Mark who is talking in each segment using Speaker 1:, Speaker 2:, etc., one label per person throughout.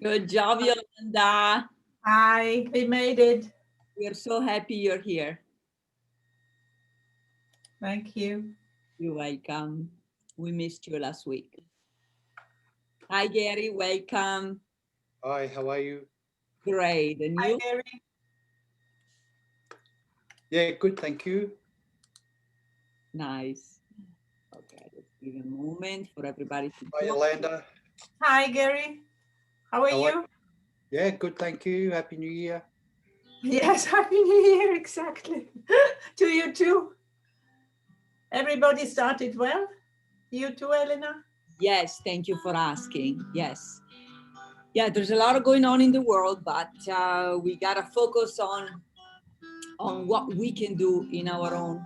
Speaker 1: Good job, Yolanda.
Speaker 2: Hi, we made it.
Speaker 1: We're so happy you're here.
Speaker 2: Thank you.
Speaker 1: You're welcome. We missed you last week. Hi, Gary. Welcome.
Speaker 3: Hi, how are you?
Speaker 1: Great. And
Speaker 2: Hi,
Speaker 1: you?
Speaker 2: Gary.
Speaker 3: Yeah, good, thank you.
Speaker 1: Nice. Okay, let's give a moment for everybody to
Speaker 3: Hi,
Speaker 1: join.
Speaker 3: Yolanda.
Speaker 2: Hi, Gary. How are
Speaker 3: How are
Speaker 2: you?
Speaker 3: Yeah, good, thank you. Happy New Year.
Speaker 2: Yes, Happy New Year, exactly. To you too. Everybody started well? You too, Elena?
Speaker 1: Yes, thank you for asking. Yes. Yeah, there's a lot going on in the world, but we gotta focus on what we can do in our own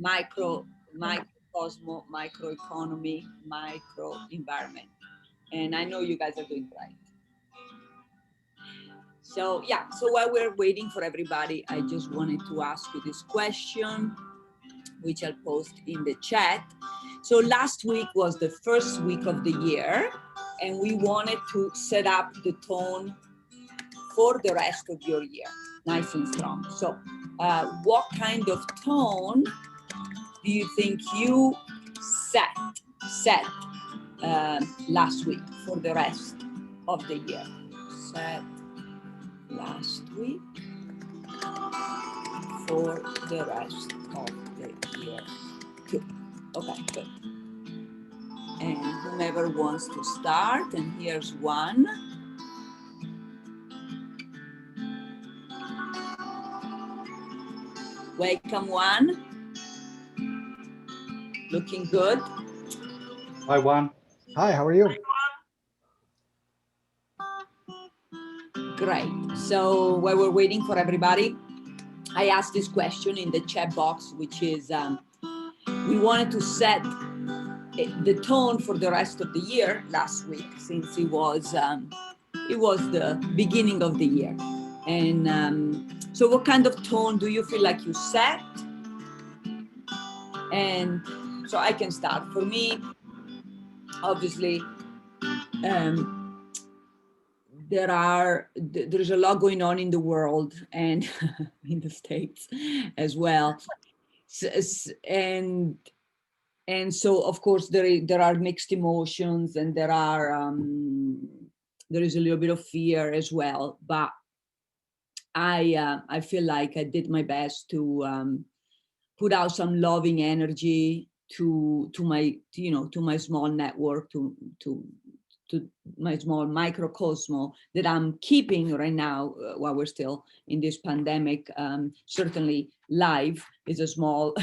Speaker 1: microcosmo, microeconomy, micro environment. And I know you guys are doing great. So yeah, so while we're waiting for everybody, I just wanted to ask you this question, which I'll post in the chat. So last week was the first week of the year, and we wanted to set up the tone for the rest of your year, nice and strong. So what kind of tone do you think you set last week for the rest of the year? Set last week for the rest of the year. Good. Okay, good. And whomever wants to start, and here's one. Welcome, one. Looking good.
Speaker 3: Hi, Juan.
Speaker 4: Hi, how are you?
Speaker 1: Great. So while we're waiting for everybody, I asked this question in the chat box, which is we wanted to set the tone for the rest of the year last week, since it was the beginning of the year. And so what kind of tone do you feel like you set? And so I can start. For me, obviously, there's a lot going on in the world and in the States as well. And so of course there are mixed emotions, and there is a little bit of fear as well, but I feel like I did my best to put out some loving energy to my small network, to my small microcosmo that I'm keeping right now while we're still in this pandemic. Certainly live is a small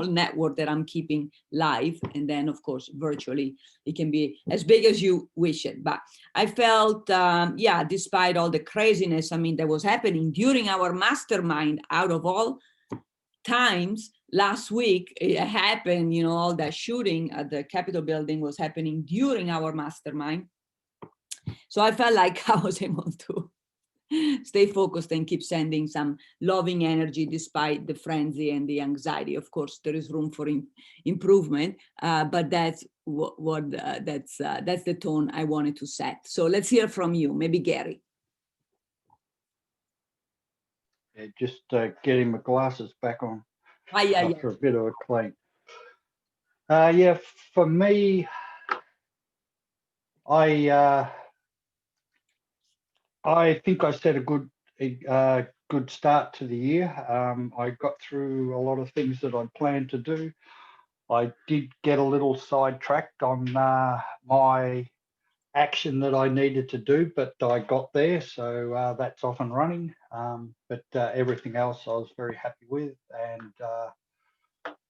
Speaker 1: network that I'm keeping live, and then of course virtually it can be as big as you wish it. But I felt despite all the craziness, I mean, that was happening during our mastermind, out of all times last week it happened, all that shooting at the Capitol building was happening during our mastermind. So I felt like I was able to stay focused and keep sending some loving energy despite the frenzy and the anxiety. Of course, there is room for improvement, but that's that's the tone I wanted to set. So let's hear from you, maybe Gary.
Speaker 4: Yeah, just getting my glasses back on
Speaker 1: Yeah.
Speaker 4: for a bit of a clean. Yeah, for me, I think I set a good start to the year. I got through a lot of things that I planned to do. I did get a little sidetracked on my action that I needed to do, but I got there, so that's off and running. But everything else I was very happy with, and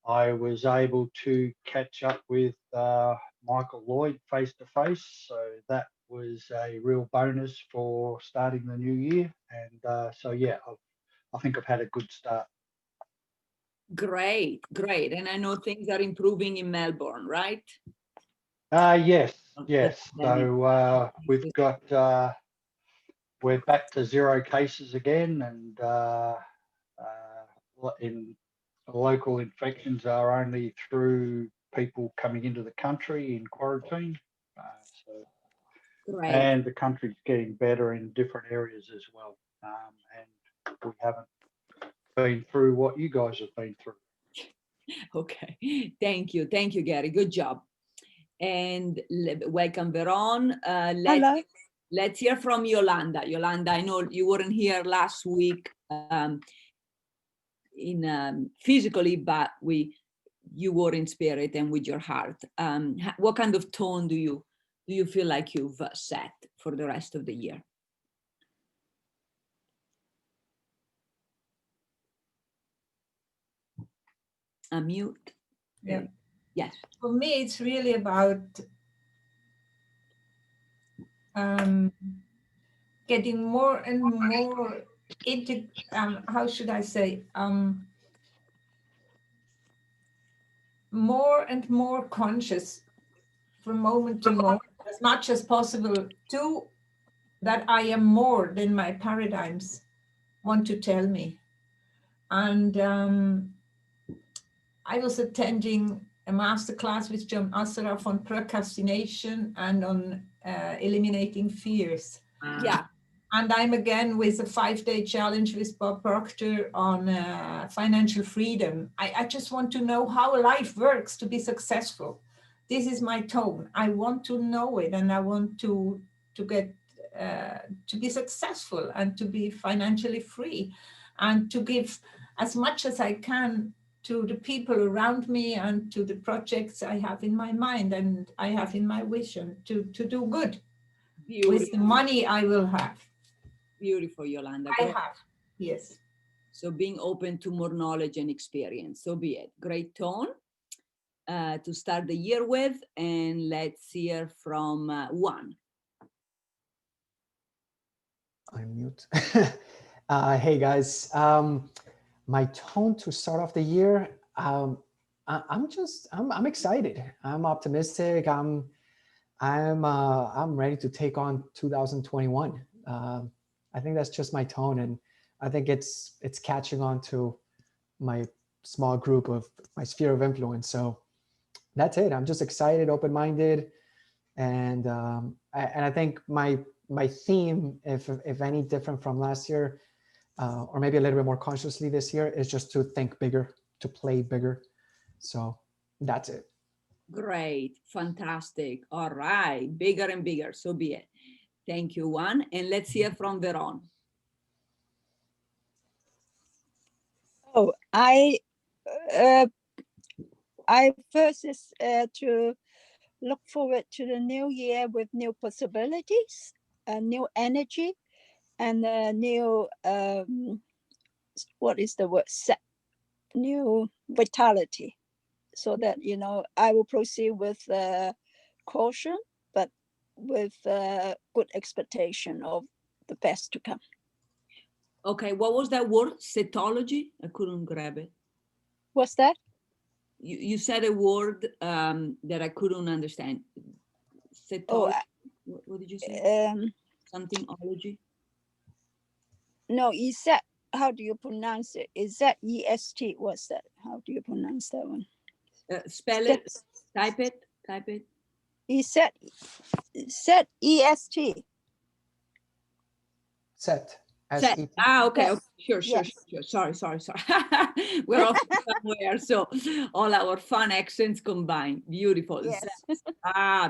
Speaker 4: I was able to catch up with Michael Lloyd face to face, so that was a real bonus for starting the new year. And so yeah, I think I've had a good start.
Speaker 1: Great. And I know things are improving in Melbourne, right?
Speaker 4: Yes. So we've got we're back to 0 cases again, and in local infections are only through people coming into the country in quarantine. So
Speaker 1: Great.
Speaker 4: and the country's getting better in different areas as well. And we haven't been through what you guys have been through.
Speaker 1: Okay, thank you, Gary. Good job. And welcome, Veron.
Speaker 5: Hello.
Speaker 1: Let's hear from Yolanda. Yolanda, I know you weren't here last week physically, but you were in spirit and with your heart. What kind of tone do you feel like you've set for the rest of the year? Unmute.
Speaker 2: Yeah.
Speaker 1: Yes.
Speaker 2: For me, it's really about getting more and more into, how should I say, more and more conscious from moment to moment, as much as possible, to that I am more than my paradigms want to tell me. And I was attending a masterclass with John Assaraf on procrastination and on eliminating fears.
Speaker 1: Yeah.
Speaker 2: And I'm again with a 5-day challenge with Bob Proctor on financial freedom. I just want to know how life works to be successful. This is my tone. I want to know it, and I want to get to be successful and to be financially free, and to give as much as I can to the people around me and to the projects I have in my mind and I have in my vision to do good. Beautiful. With the money I will have.
Speaker 1: Beautiful, Yolanda.
Speaker 2: I have, yes.
Speaker 1: So being open to more knowledge and experience, so be it. Great tone to start the year with, and let's hear from Juan.
Speaker 6: I'm mute. Hey guys, my tone to start off the year, I'm excited. I'm optimistic. I'm ready to take on 2021. I think that's just my tone, and I think it's catching on to my small group of my sphere of influence. So that's it. I'm just excited, open-minded, and I think my theme, if any different from last year, or maybe a little bit more consciously this year, is just to think bigger, to play bigger. So that's it.
Speaker 1: Great, fantastic. All right, bigger and bigger, so be it. Thank you, Juan. And let's hear from Veron.
Speaker 5: Oh, I first is to look forward to the new year with new possibilities, new energy, and new what is the word? New vitality, so that I will proceed with caution, but with good expectation of the best to come.
Speaker 1: Okay, what was that word? Cetology? I couldn't grab it.
Speaker 5: What's that?
Speaker 1: You said a word that I couldn't understand. Cetology. What did you say? Something ology?
Speaker 5: No, is that, how do you pronounce it? Is that EST? What's that? How do you pronounce that one?
Speaker 1: Spell it. Type it.
Speaker 5: Is that EST?
Speaker 6: Set.
Speaker 1: Set. Okay.
Speaker 5: Yes.
Speaker 1: Okay. Sure. Sorry. We're off somewhere. So all our fun accents combined. Beautiful.
Speaker 5: Yes.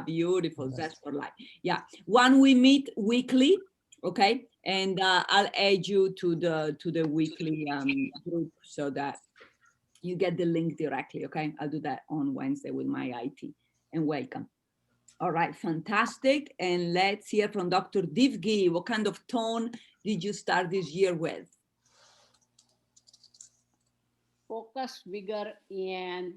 Speaker 1: Beautiful. Zest for life. Yeah. One we meet weekly. Okay. And I'll add you to the weekly group so that you get the link directly. Okay. I'll do that on Wednesday with my IT. And welcome. All right, fantastic. And let's hear from Dr. Divgi. What kind of tone did you start this year with?
Speaker 7: Focus, vigor, and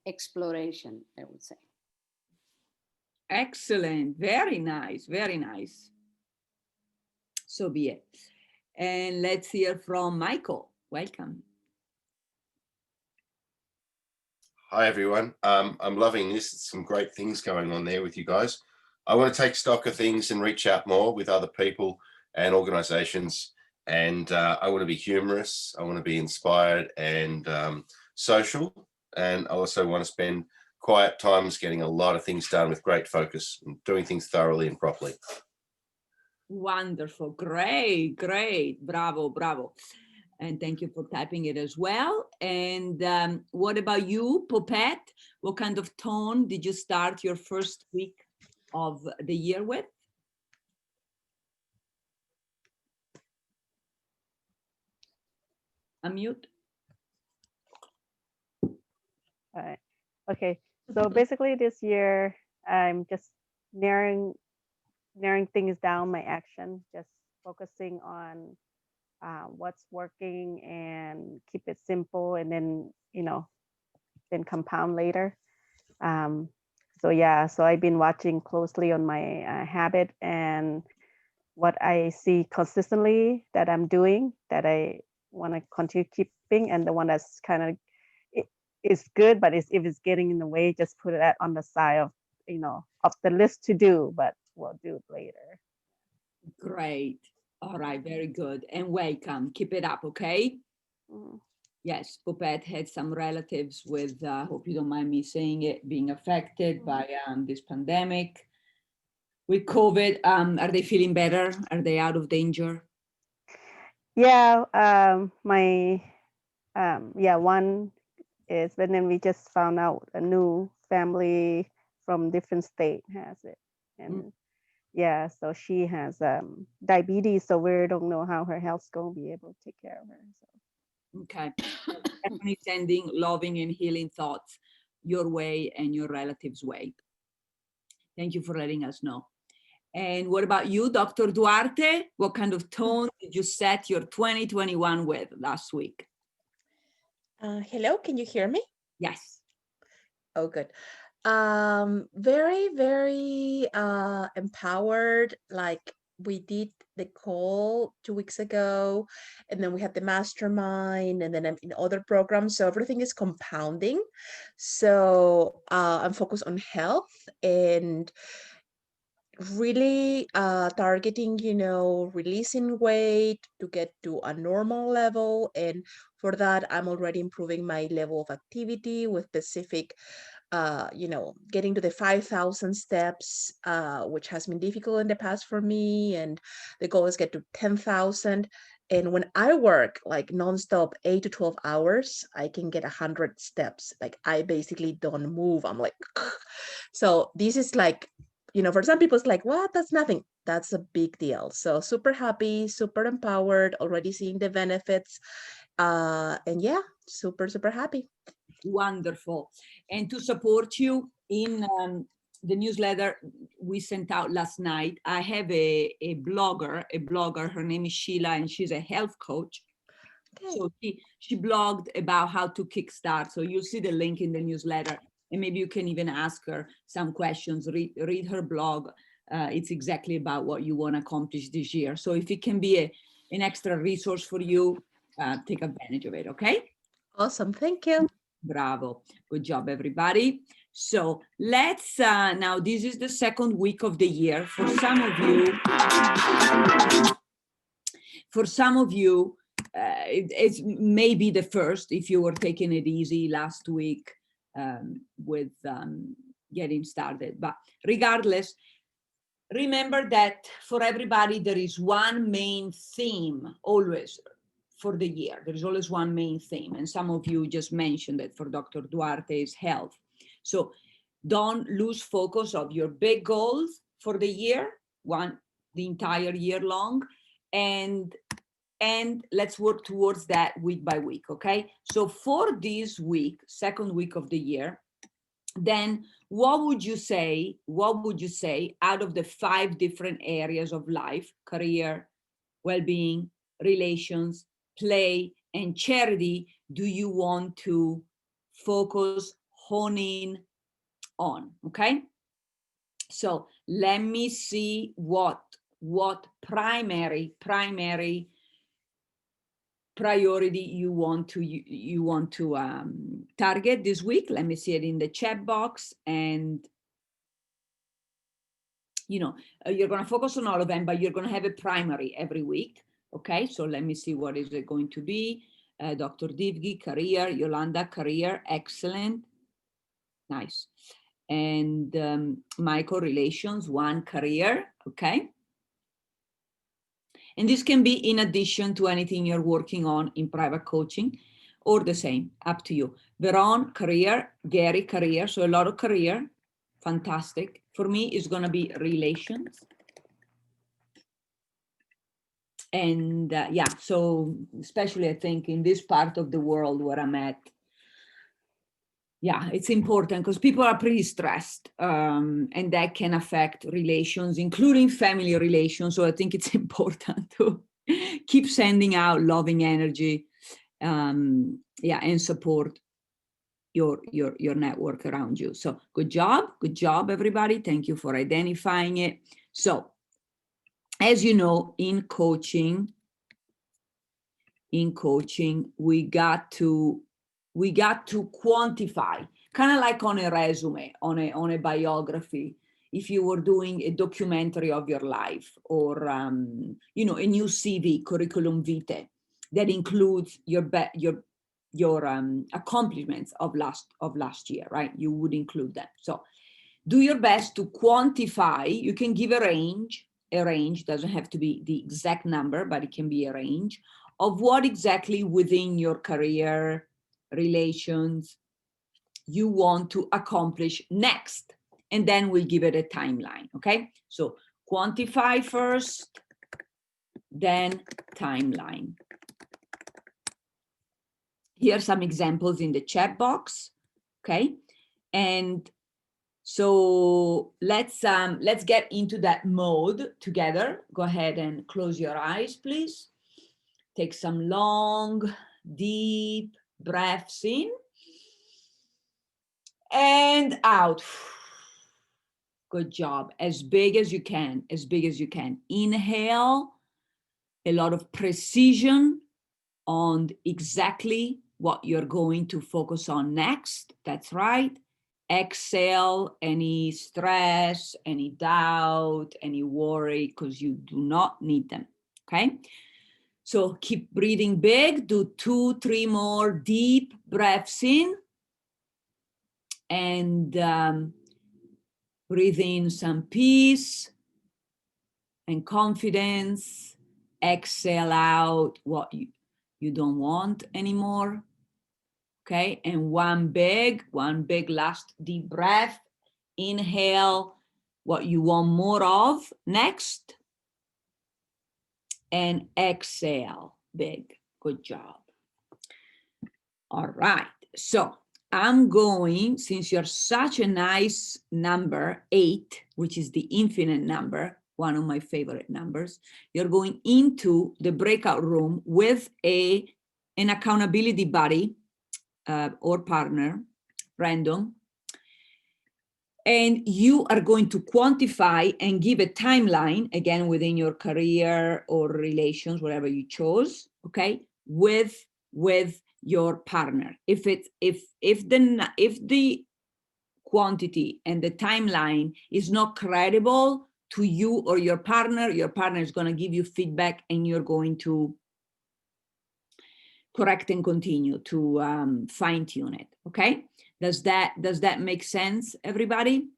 Speaker 7: exploration, I would say.
Speaker 1: Excellent. Very nice. Very nice. So be it. And let's hear from Michael. Welcome.
Speaker 8: Hi, everyone. I'm loving this. There's some great things going on there with you guys. I want to take stock of things and reach out more with other people and organizations. And I want to be humorous. I want to be inspired and social. And I also want to spend quiet times getting a lot of things done with great focus and doing things thoroughly and properly.
Speaker 1: Wonderful. Great, great. Bravo, bravo. And thank you for typing it as well. And what about you, Phouphet? What kind of tone did you start your first week of the year with? Unmute.
Speaker 9: All right. Okay. So basically this year, I'm just narrowing things down, my action, just focusing on what's working and keep it simple, and then, then compound later. So yeah, so I've been watching closely on my habit and what I see consistently that I'm doing that I want to continue keeping, and the one that's kind of is good, but if it's getting in the way, just put it on the side of of the list to do, but we'll do it later.
Speaker 1: Great. All right, very good. And welcome. Keep it up, okay?
Speaker 9: Mm.
Speaker 1: Yes, Phouphet had some relatives with, hope you don't mind me saying it, being affected by this pandemic. With COVID, are they feeling better? Are they out of danger?
Speaker 9: Yeah, one is, but then we just found out a new family from different state has it, and yeah, so she has diabetes, so we don't know how her health's gonna be able to take care of her. So.
Speaker 1: Okay, definitely sending loving and healing thoughts your way and your relatives' way. Thank you for letting us know. And what about you, Dr. Duarte? What kind of tone did you set your 2021 with last week?
Speaker 10: Hello, can you hear me?
Speaker 1: Yes.
Speaker 10: Oh, good. Very, very empowered. Like we did the call 2 weeks ago, and then we had the mastermind, and then I'm in other programs. So everything is compounding. So I'm focused on health and really targeting, releasing weight to get to a normal level. And for that, I'm already improving my level of activity with specific, getting to the 5,000 steps, which has been difficult in the past for me. And the goal is get to 10,000. And when I work like nonstop 8 to 12 hours, I can get 100 steps. Like I basically don't move. I'm like, so this is like, for some people, it's like, what? That's nothing. That's a big deal. So super happy, super empowered, already seeing the benefits. And yeah, super, super happy.
Speaker 1: Wonderful. And to support you in the newsletter we sent out last night, I have a blogger, her name is Sheila, and she's a health coach. Okay. So she blogged about how to kickstart. So you'll see the link in the newsletter, and maybe you can even ask her some questions, read her blog. It's exactly about what you want to accomplish this year. So if it can be an extra resource for you, take advantage of it, okay?
Speaker 10: Awesome, thank you.
Speaker 1: Bravo, good job, everybody. So let's, now this is the second week of the year. For some of you, it's maybe the first if you were taking it easy last week with getting started. But regardless, remember that for everybody, there is one main theme always for the year. There is always one main theme. And some of you just mentioned that for Dr. Duarte is health. So don't lose focus of your big goals for the year, the entire year long. And let's work towards that week by week, okay? So for this week, second week of the year, then what would you say out of the 5 different areas of life, career, well-being, relations, play, and charity, do you want to focus, hone in on, okay? So let me see what primary priority you want to target this week. Let me see it in the chat box. And you're going to focus on all of them, but you're going to have a primary every week. Okay, so let me see what is it going to be. Dr. Divgi, career. Yolanda, career. Excellent. Nice. And Michael, relations. Juan, career. Okay. And this can be in addition to anything you're working on in private coaching, or the same, up to you. Veron, career. Gary, career. So a lot of career. Fantastic. For me, it's going to be relations. And yeah, so especially I think in this part of the world where I'm at, yeah, it's important because people are pretty stressed, and that can affect relations, including family relations. So I think it's important to keep sending out loving energy, yeah, and support your network around you. So good job, everybody. Thank you for identifying it. So as you know, in coaching, we got to quantify, kind of like on a resume, on a biography. If you were doing a documentary of your life, or you know, a new CV, curriculum vitae, that includes your accomplishments of last year, right? You would include them. So do your best to quantify. You can give a range. A range doesn't have to be the exact number, but it can be a range of what exactly within your career, relations, you want to accomplish next. And then we'll give it a timeline, okay? So quantify first, then timeline. Here are some examples in the chat box, okay? And so let's get into that mode together. Go ahead and close your eyes, please. Take some long, deep breaths in and out. Good job. As big as you can, as big as you can. Inhale, a lot of precision on exactly what you're going to focus on next. That's right. Exhale any stress, any doubt, any worry, because you do not need them, okay? So keep breathing big, do 2-3 more deep breaths in, and breathe in some peace and confidence. Exhale out what you don't want anymore. Okay, and one big last deep breath. Inhale what you want more of next, and exhale big. Good job. All right, so I'm going, since you're such a nice number, 8, which is the infinite number, one of my favorite numbers, you're going into the breakout room with an accountability buddy, or partner, random, and you are going to quantify and give a timeline, again, within your career or relations, whatever you chose, okay, with your partner. If the quantity and the timeline is not credible to you or your partner is going to give you feedback, and you're going to correct and continue to fine-tune it. Okay, does that make sense, everybody?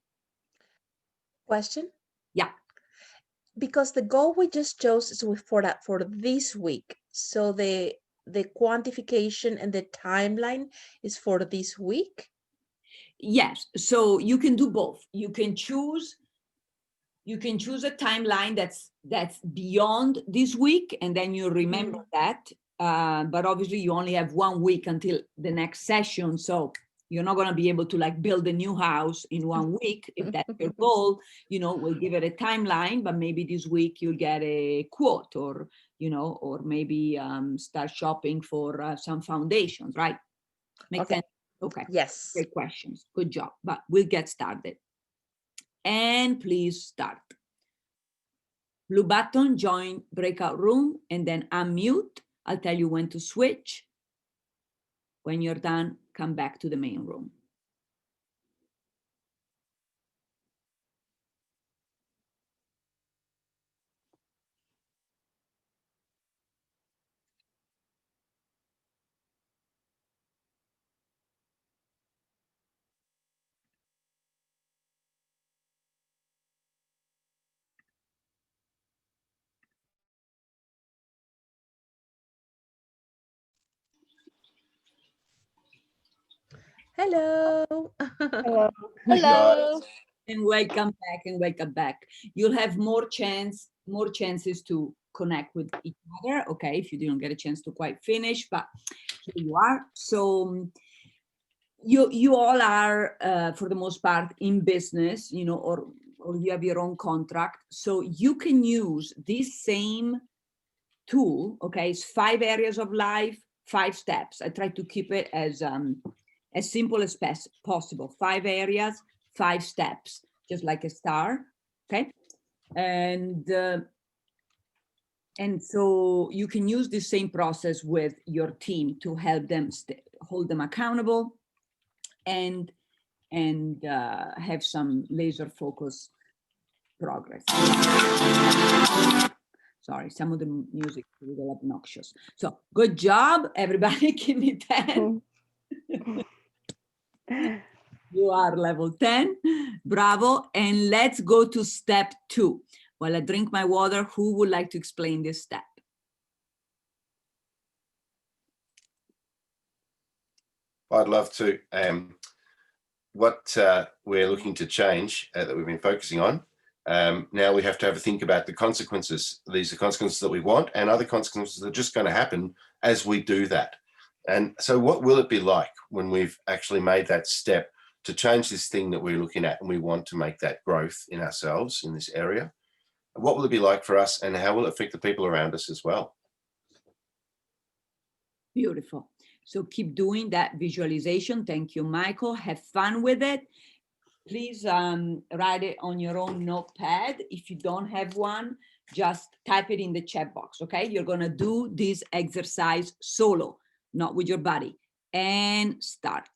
Speaker 10: Question?
Speaker 1: Yeah.
Speaker 10: Because the goal we just chose is for this week. So the quantification and the timeline is for this week?
Speaker 1: Yes, so you can do both. You can choose a timeline that's beyond this week, and then you remember that. But obviously you only have 1 week until the next session, so you're not going to be able to like build a new house in 1 week. If that's your goal, you know, we'll give it a timeline, but maybe this week you'll get a quote, or, you know, or maybe start shopping for some foundations, right? Make sense? Okay.
Speaker 10: Yes.
Speaker 1: Great questions. Good job. But we'll get started. And please start. Blue button, join breakout room, and then unmute. I'll tell you when to switch. When you're done, come back to the main room.
Speaker 10: Hello.
Speaker 9: Hello.
Speaker 5: Hello.
Speaker 1: And welcome back and welcome back. You'll have more chances to connect with each other, okay, if you didn't get a chance to quite finish, but here you are. So you all are, for the most part, in business, you know, or you have your own contract. So you can use this same tool, okay? It's 5 areas of life, 5 steps. I try to keep it as simple as possible. 5 areas, 5 steps, just like a star, okay? And so you can use the same process with your team to help them hold them accountable and have some laser focus progress. Sorry, some of the music is a little obnoxious. So good job, everybody. Give me 10. You are level 10. Bravo. And let's go to step 2. While I drink my water, who would like to explain this step?
Speaker 8: I'd love to. What we're looking to change that we've been focusing on, now we have to have a think about the consequences. These are consequences that we want and other consequences that are just going to happen as we do that. And so what will it be like when we've actually made that step to change this thing that we're looking at and we want to make that growth in ourselves in this area? What will it be like for us and how will it affect the people around us as well?
Speaker 1: Beautiful. So keep doing that visualization. Thank you, Michael. Have fun with it. Please write it on your own notepad. If you don't have one, just type it in the chat box, okay? You're gonna do this exercise solo, not with your buddy. And start.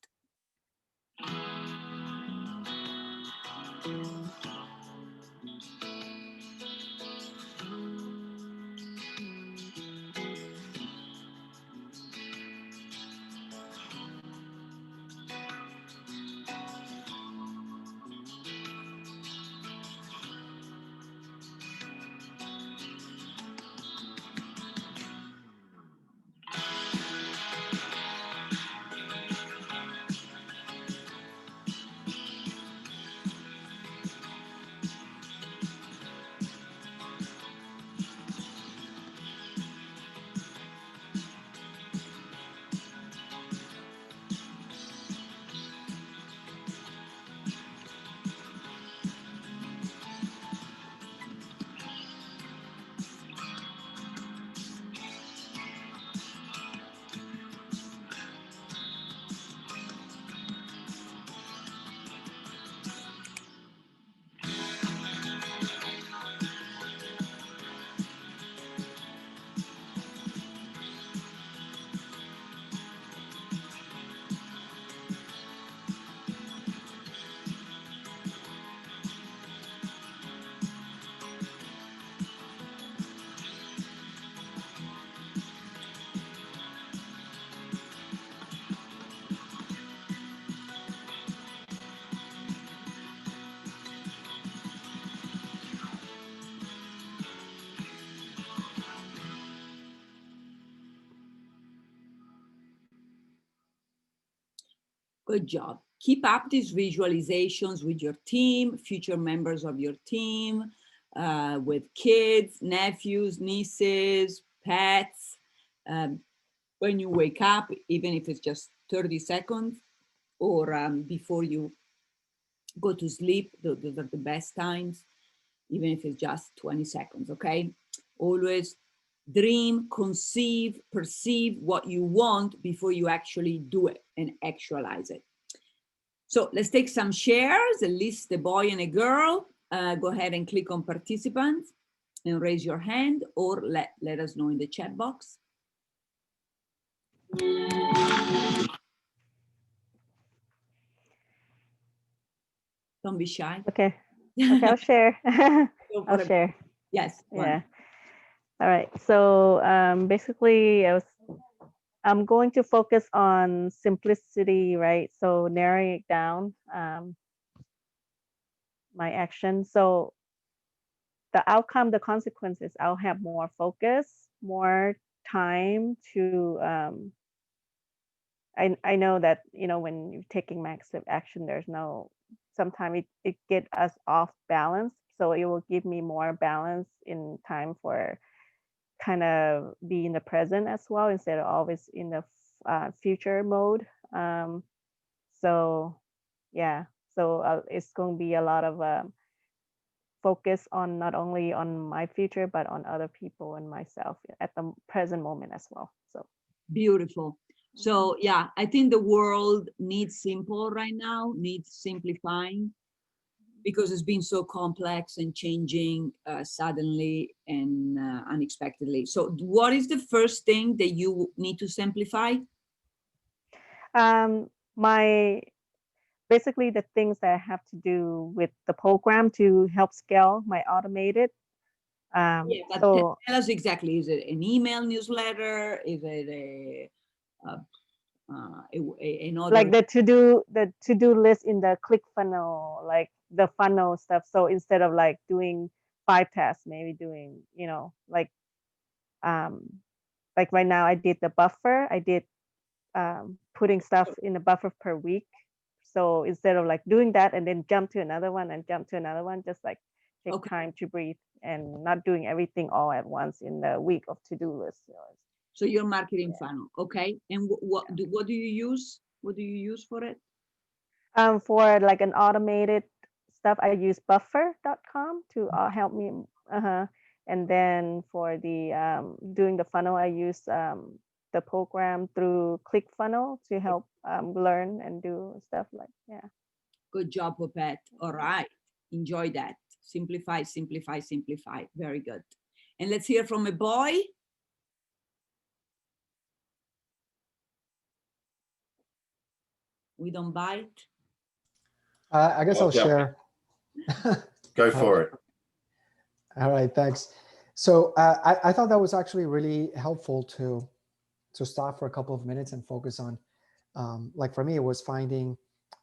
Speaker 1: Good job. Keep up these visualizations with your team, future members of your team, with kids, nephews, nieces, pets. When you wake up, even if it's just 30 seconds or before you go to sleep, those are the best times, even if it's just 20 seconds, okay? Always dream, conceive, perceive what you want before you actually do it and actualize it. So let's take some shares, at least a boy and a girl. Go ahead and click on participants and raise your hand or let us know in the chat box. Don't be shy.
Speaker 9: Okay. Okay, I'll share. I'll share.
Speaker 1: Yes.
Speaker 9: Yeah. All right. So basically, I'm going to focus on simplicity, right? So narrowing it down, my action. So the outcome, the consequences, I'll have more focus, more time to I know that, you know, when you're taking massive action, there's no, sometimes it get us off balance. So it will give me more balance in time for kind of be in the present as well, instead of always in the future mode. So yeah, so it's going to be a lot of focus on not only on my future, but on other people and myself at the present moment as well. So
Speaker 1: beautiful. So yeah, I think the world needs simple right now, needs simplifying, because it's been so complex and changing suddenly and unexpectedly. So what is the first thing that you need to simplify?
Speaker 9: my basically the things that I have to do with the program to help scale my automated.
Speaker 1: Yeah, but
Speaker 9: So
Speaker 1: tell us exactly, is it an email newsletter? Is it another?
Speaker 9: like the to-do list in the click funnel, like the funnel stuff. So instead of like doing 5 tasks, maybe doing, you know, like right now I did the buffer. I did putting stuff in the buffer per week. So instead of like doing that and then jump to another one and jump to another one, just like take
Speaker 1: Okay.
Speaker 9: time to breathe and not doing everything all at once in the week of to-do list.
Speaker 1: So your marketing funnel, okay? And what do you use? What do you use for it?
Speaker 9: For like an automated stuff, I use buffer.com to help me. And then for the doing the funnel, I use the program through ClickFunnels to help learn and do stuff like, yeah.
Speaker 1: Good job, Phouphet. All right. Enjoy that. Simplify, simplify, simplify. Very good. And let's hear from a boy. We don't bite.
Speaker 6: I guess I'll share.
Speaker 8: Go for it.
Speaker 6: All right, thanks. So I thought that was actually really helpful to stop for a couple of minutes and focus on, like for me, it was finding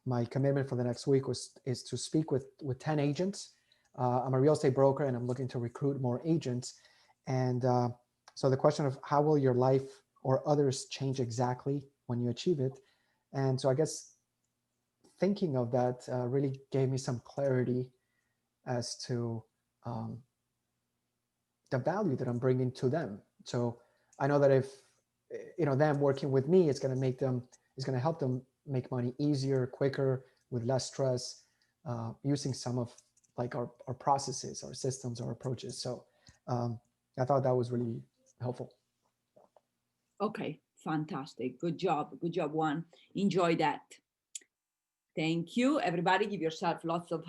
Speaker 6: my commitment for the next week is to speak with 10 agents. I'm a real estate broker and I'm looking to recruit more agents. And so the question of how will your life or others change exactly when you achieve it? And so I guess thinking of that really gave me some clarity as to the value that I'm bringing to them. So I know that if, you know, them working with me, it's going to help them make money easier, quicker, with less stress, using some of like our processes, our systems, our approaches. So I thought that was really helpful.
Speaker 1: Okay, fantastic. Good job. Good job, Juan. Enjoy that. Thank you. Everybody give yourself lots of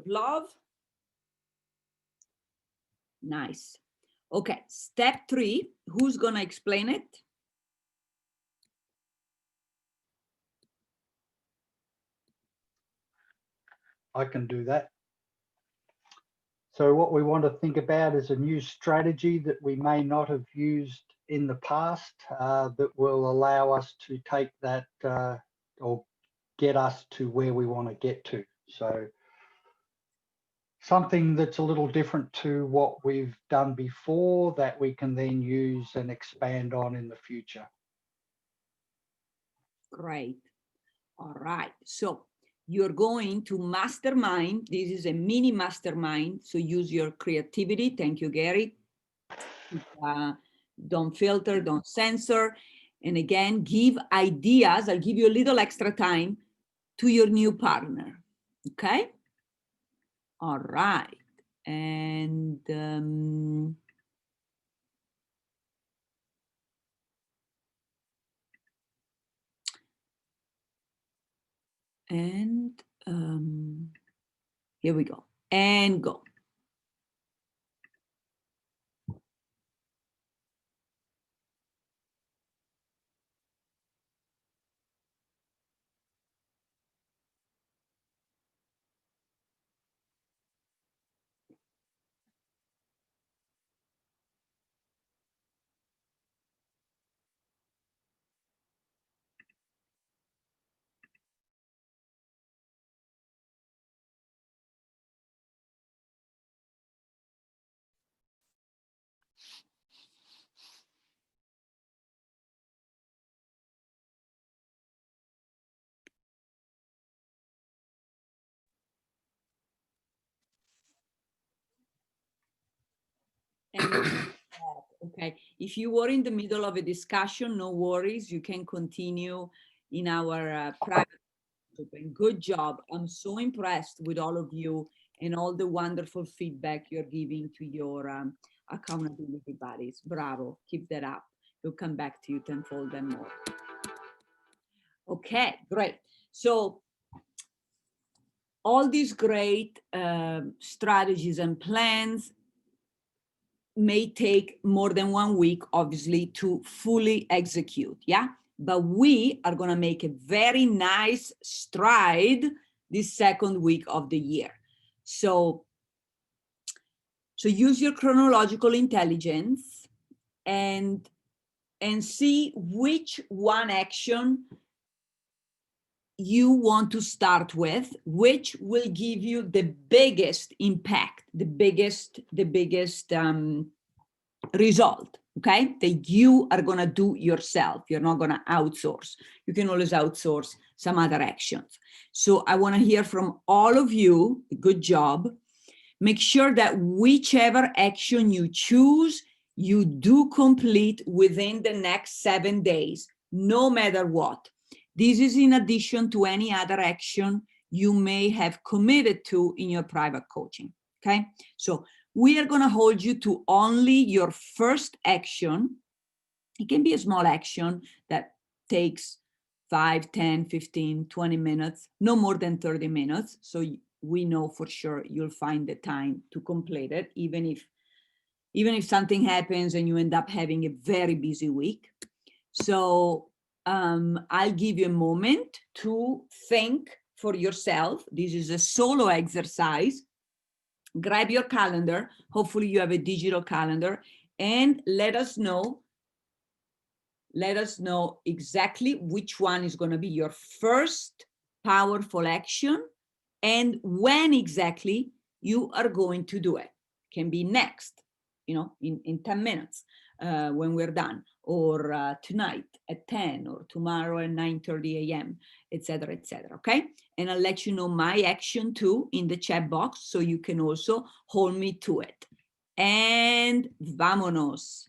Speaker 1: love. Nice. Okay, step 3. Who's going to explain it?
Speaker 4: I can do that. So what we want to think about is a new strategy that we may not have used in the past that will allow us to take that or get us to where we want to get to. So something that's a little different to what we've done before that we can then use and expand on in the future.
Speaker 1: Great. All right. So you're going to mastermind. This is a mini mastermind. So use your creativity. Thank you, Gary. Don't filter, don't censor. And again, give ideas. I'll give you a little extra time to your new partner. Okay. All right. And here we go. And go. And okay, if you were in the middle of a discussion, no worries, you can continue in our private group. And good job. I'm so impressed with all of you and all the wonderful feedback you're giving to your accountability buddies. Bravo, keep that up. We'll come back to you tenfold and more. Okay, great. So all these great strategies and plans may take more than 1 week, obviously, to fully execute, yeah? But we are gonna make a very nice stride this second week of the year. So use your chronological intelligence and see which one action you want to start with, which will give you the biggest impact, the biggest result, okay? That you are gonna do yourself. You're not gonna outsource. You can always outsource some other actions. So I wanna hear from all of you, good job. Make sure that whichever action you choose, you do complete within the next 7 days, no matter what. This is in addition to any other action you may have committed to in your private coaching, okay? So we are gonna hold you to only your first action. It can be a small action that takes 5, 10, 15, 20 minutes, no more than 30 minutes. So we know for sure you'll find the time to complete it, even if something happens and you end up having a very busy week. So I'll give you a moment to think for yourself. This is a solo exercise. Grab your calendar. Hopefully you have a digital calendar, and let us know exactly which one is going to be your first powerful action and when exactly you are going to do it. Can be next, in 10 minutes when we're done, or tonight at 10, or tomorrow at 9:30 a.m., etc., etc. Okay? And I'll let you know my action too in the chat box, so you can also hold me to it. And vámonos.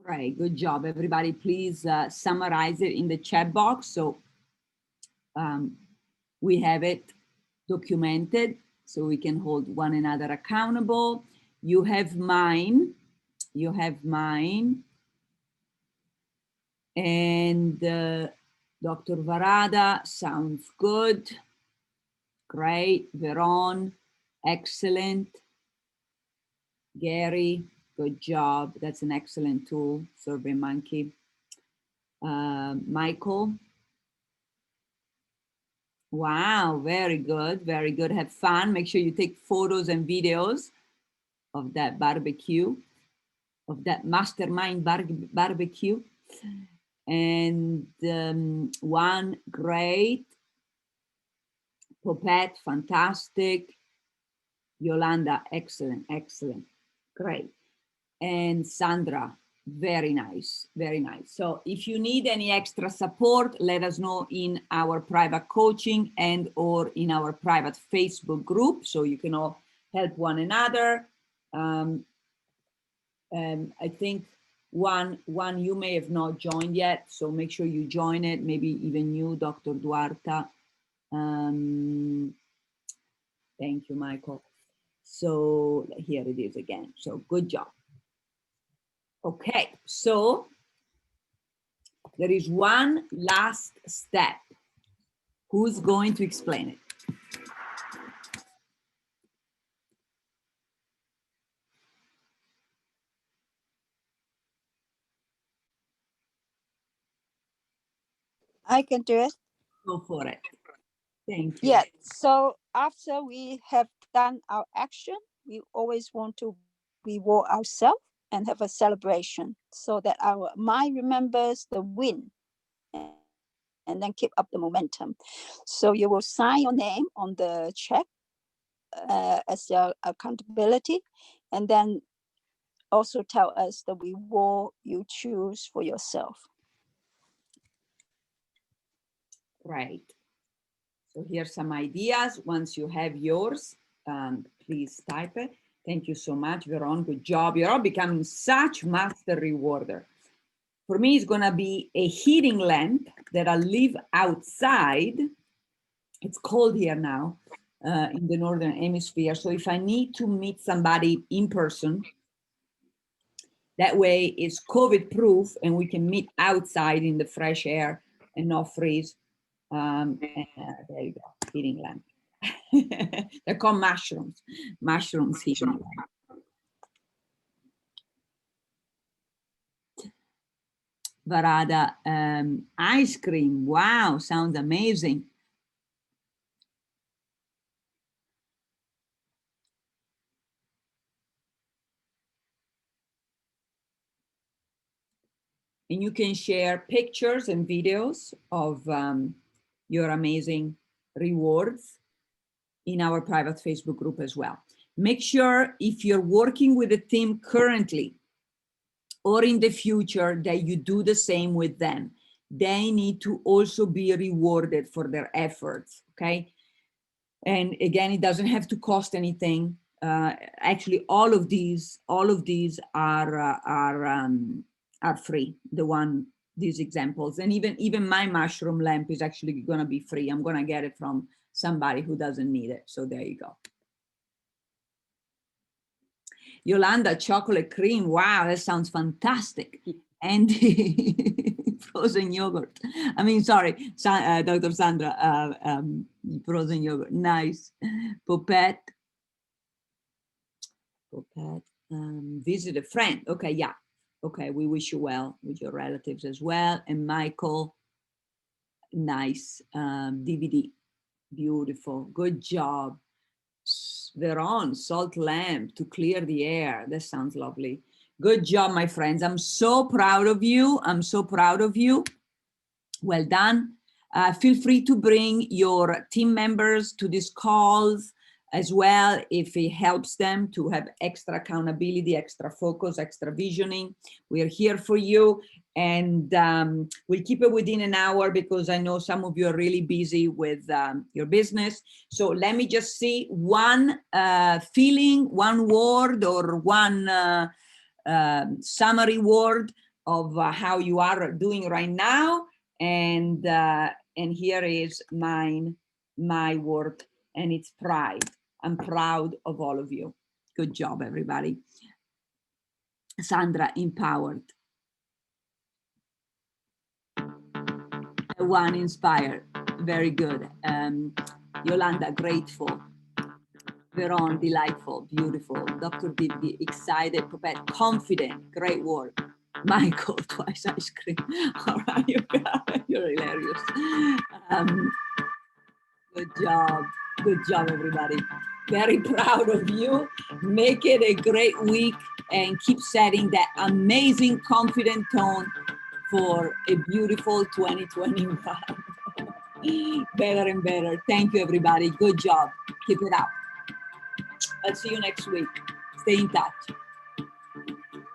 Speaker 1: Great, good job, everybody. Please summarize it in the chat box. So we have it documented so we can hold one another accountable. You have mine. You have mine. And Dr. Varada, sounds good. Great. Veron, excellent. Gary, good job. That's an excellent tool, SurveyMonkey. Michael. Wow, very good, very good. Have fun. Make sure you take photos and videos of that barbecue, of that mastermind barbecue. And Juan, great. Phouphet, fantastic. Yolanda, excellent, excellent, great. And Sandra, very nice, very nice. So if you need any extra support, let us know in our private coaching and or in our private Facebook group, so you can all help one another. I think one you may have not joined yet, so make sure you join it, maybe even you, Dr. Duarte. Thank you, Michael. So here it is again. So good job. Okay, so there is one last step. Who's going to explain it?
Speaker 5: I can do it.
Speaker 1: Go for it. Thank you.
Speaker 5: Yeah, so after we have done our action, we always want to reward ourselves and have a celebration so that our mind remembers the win and then keep up the momentum. So you will sign your name on the check as your accountability, and then also tell us the reward you choose for yourself.
Speaker 1: Right. So here's some ideas. Once you have yours, please type it. Thank you so much, Veron. Good job. You're all becoming such master rewarder. For me, it's gonna be a heating lamp that I leave outside. It's cold here now in the Northern Hemisphere. So if I need to meet somebody in person, that way it's COVID proof and we can meet outside in the fresh air and not freeze. There you go, heating lamp. They're called mushrooms. Mushrooms heating lamp. Varada, ice cream. Wow, sounds amazing. And you can share pictures and videos of your amazing rewards in our private Facebook group as well. Make sure if you're working with a team currently or in the future that you do the same with them. They need to also be rewarded for their efforts, okay? And again, it doesn't have to cost anything. Actually, all of these are free. These examples, and even my mushroom lamp is actually going to be free. I'm going to get it from somebody who doesn't need it. So there you go. Yolanda, chocolate cream. Wow, that sounds fantastic. And frozen yogurt. I mean, sorry, Dr. Sandra, frozen yogurt. Nice. Phouphet. Visit a friend. Okay, yeah. Okay, we wish you well with your relatives as well. And Michael, nice. DVD, beautiful. Good job. Veron, salt lamp to clear the air. That sounds lovely. Good job, my friends. I'm so proud of you. I'm so proud of you. Well done. Feel free to bring your team members to these calls as well if it helps them to have extra accountability, extra focus, extra visioning. We are here for you, and we'll keep it within an hour because I know some of you are really busy with your business. So let me just see one feeling, one word or one summary word how you are doing right now. And here is my word, and it's pride. I'm proud of all of you. Good job, everybody. Sandra, empowered. Juan, inspired. Very good. Yolanda, grateful. Veron, delightful, beautiful. Dr. Divgi, excited, prepared, confident. Great work. Michael, twice ice cream. All right, you're hilarious. Good job. Good job, everybody. Very proud of you. Make it a great week and keep setting that amazing, confident tone for a beautiful 2021. Better and better. Thank you, everybody. Good job. Keep it up. I'll see you next week. Stay in touch.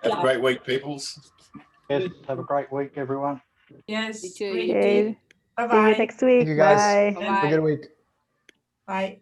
Speaker 8: Have
Speaker 1: Ciao.
Speaker 8: a great week, peoples.
Speaker 4: Yes, have a great week, everyone.
Speaker 2: Yes.
Speaker 7: You too.
Speaker 2: Great
Speaker 9: Okay.
Speaker 2: week.
Speaker 9: See you
Speaker 2: Bye-bye.
Speaker 9: next week.
Speaker 6: Thank you guys.
Speaker 9: Bye.
Speaker 6: Have a good week.
Speaker 2: Bye.